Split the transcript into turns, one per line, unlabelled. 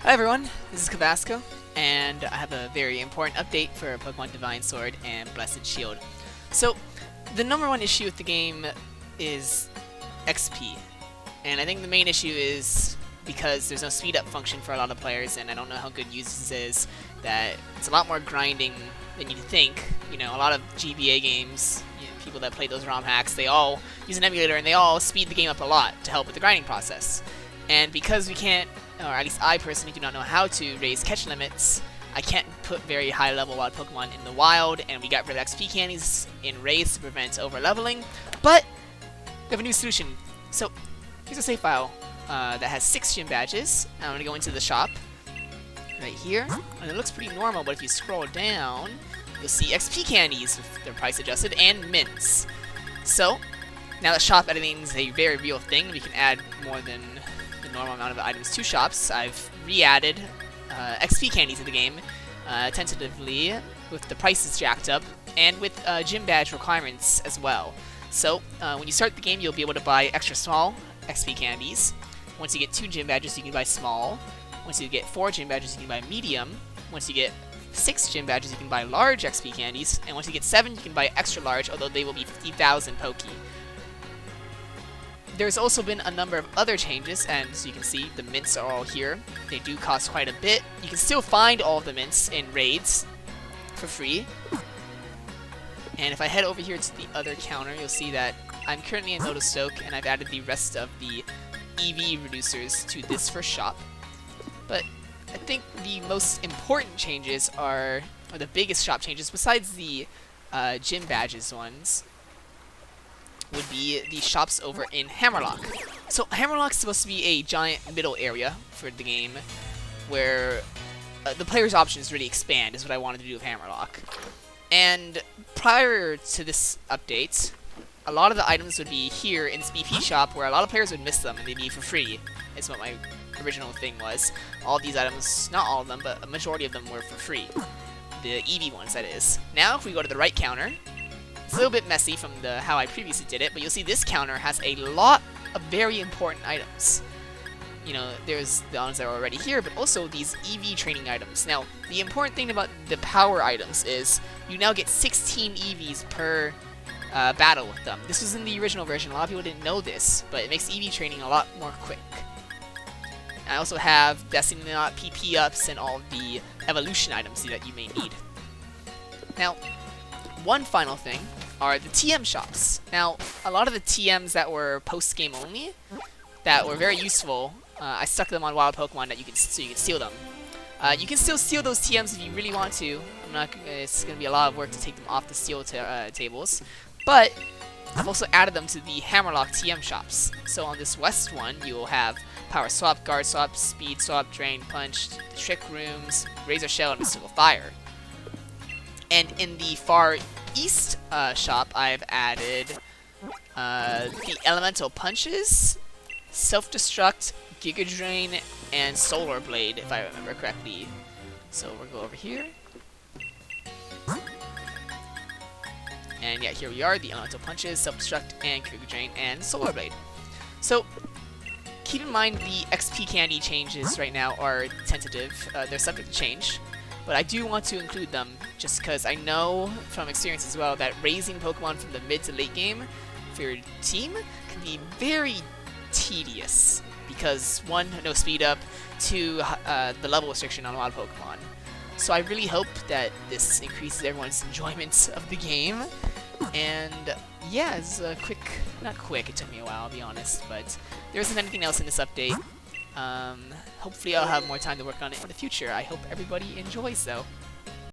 Hi everyone, this is Cabasco, and I have a very important update for Pokemon Divine Sword and Blessed Shield. So, the number one issue with the game is XP, and I think the main issue is because there's no speed up function for a lot of players, and I don't know how good users is, that it's a lot more grinding than you'd think. You know, a lot of GBA games, people that play those ROM hacks, they all use an emulator and they all speed the game up a lot to help with the grinding process. And because we can't, or at least I personally do not know how to raise catch limits, I can't put very high level wild Pokemon in the wild, and we got rid of XP candies in raids to prevent over leveling. But we have a new solution. So here's a save file that has 6 gym badges. I'm going to go into the shop right here, and it looks pretty normal, but if you scroll down, you'll see XP candies with their price adjusted and mints. So now that shop editing is a very real thing, we can add more than the normal amount of items to shops. I've re-added XP candies to the game tentatively with the prices jacked up and with gym badge requirements as well. So when you start the game, you'll be able to buy extra small XP candies. Once you get 2 gym badges, you can buy small. Once you get 4 gym badges, you can buy medium. Once you get 6 gym badges, you can buy large XP candies. And once you get 7, you can buy extra large, although they will be 50,000 Poke. There's also been a number of other changes, and as you can see, the mints are all here. They do cost quite a bit. You can still find all of the mints in raids for free. And if I head over here to the other counter, you'll see that I'm currently in Notostoke, and I've added the rest of the EV reducers to this first shop. But I think the most important changes are, or the biggest shop changes, besides the gym badges ones, would be the shops over in Hammerlock. So Hammerlock's supposed to be a giant middle area for the game where the player's options really expand, is what I wanted to do with Hammerlock. And prior to this update, a lot of the items would be here in this BP shop where a lot of players would miss them and they'd be for free, is what my original thing was. All these items, not all of them, but a majority of them were for free. The EV ones, that is. Now if we go to the right counter, it's a little bit messy from how I previously did it, but you'll see this counter has a lot of very important items. You know, there's the ones that are already here, but also these EV training items. Now, the important thing about the power items is you now get 16 EVs per battle with them. This was in the original version. A lot of people didn't know this, but it makes EV training a lot more quick. I also have Destiny Knot PP ups and all the evolution items that you may need. Now, one final thing are the TM shops. Now, a lot of the TMs that were post-game only, that were very useful, I stuck them on wild Pokemon that so you can steal them. You can still steal those TMs if you really want to. It's going to be a lot of work to take them off the steal tables. But I've also added them to the Hammerlock TM shops. So on this west one, you will have Power Swap, Guard Swap, Speed Swap, Drain Punch, Trick Rooms, Razor Shell, and Mystical Fire. And in the far east shop, I've added the Elemental Punches, Self-Destruct, Giga Drain, and Solar Blade, if I remember correctly. So we'll go over here. And yeah, here we are, the Elemental Punches, Self-Destruct, and Giga Drain, and Solar Blade. So keep in mind the XP candy changes right now are tentative. They're subject to change. But I do want to include them, just because I know from experience as well that raising Pokemon from the mid to late game for your team can be very tedious. Because 1, no speed up, 2, the level restriction on wild Pokemon. So I really hope that this increases everyone's enjoyment of the game. And yeah, it's a not quick, it took me a while, I'll be honest, but there isn't anything else in this update. Hopefully I'll have more time to work on it in the future. I hope everybody enjoys, though.